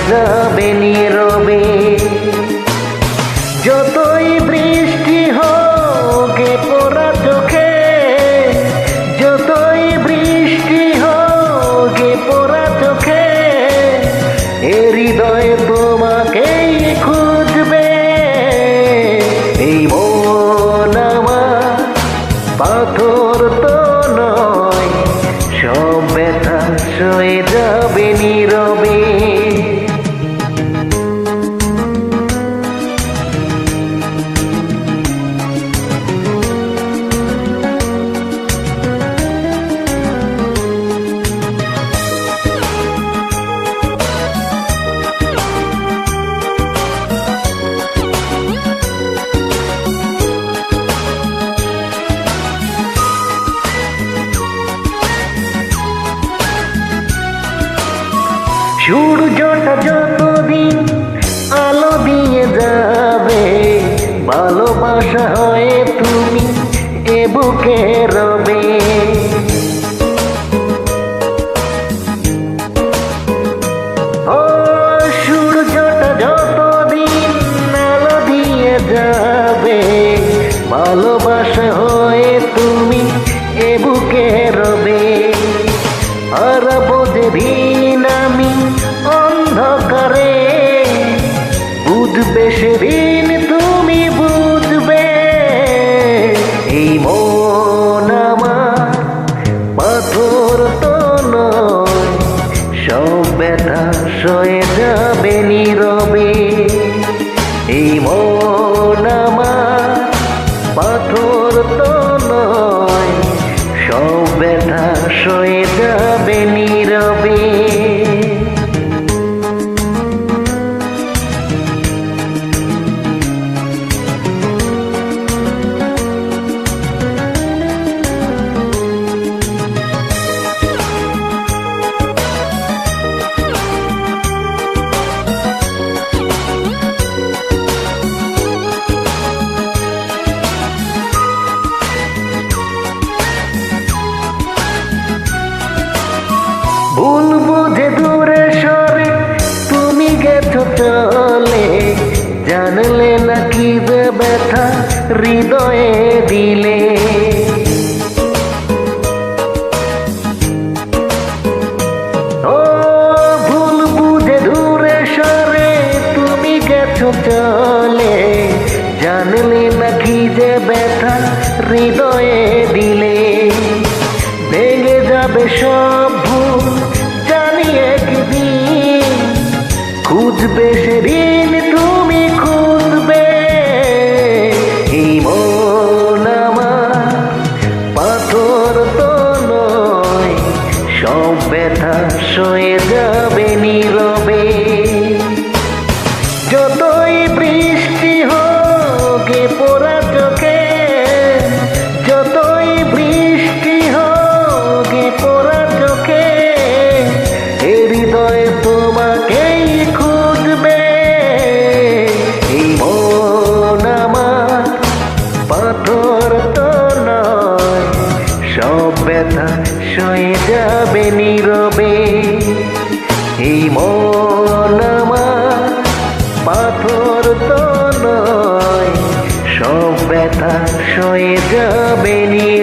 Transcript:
যাবে নীরবে। যতই বৃষ্টি হোক এ পোড়া চোখে, যতই বৃষ্টি হোক এ পোড়া চোখে, এ হৃদয় তোমাকেই খুঁজবে। এই মন আমার পাথর তো নয়, সব ব্যথা সয়ে যাবে নীরবে। সূর্যটা যতদিন আলো দিয়ে যাবে, ভালোবাসা হয়ে তুমি এ বুকে রবে। ও সূর্যটা যতদিন আলো দিয়ে যাবে, ভালোবাসা হয়ে তুমি এ বুকে রবে। আর বোঝেদিন আমি অন্ধকারে, বুঝবে সেদিন তুমি বুঝবে। এই মন আমার পাথর তো নয়, সব ব্যথা সয়ে যাবে নীরবে। এই মন আমার পাথর তো নয়, সব ব্যথা সয়ে যাবে নীরবে। ভুল বুঝে দূরে সরে তুমি গেছো চলে, জানলে না কি যে ব্যথা হৃদয়ে দিলে। ও ভুল বুঝে দূরে সরে তুমি গেছো চলে, জানলে না কি যে ব্যথা হৃদয়ে দিলে। ভেঙে যাবে সব ভুল জানি একদিন, খুঁজবে সেদিন তুমি খুঁজবে। এই মন আমার পাথর তো নয়, সব ব্যথা সয়ে যাবে নীরবে। যতই বৃষ্টি হোক এ পোড়া চোখে, যতই বৃষ্টি হোক এ পোড়া চোখে, এ হৃদয় তোমাকেই খুঁজবে। এই মন আমার পাথর তো নয়, সব ব্যথা সয়ে যাবে নীরবে। এই মন আমার পাথর তো নয়, সব ব্যথা সয়ে যাবে নীরবে।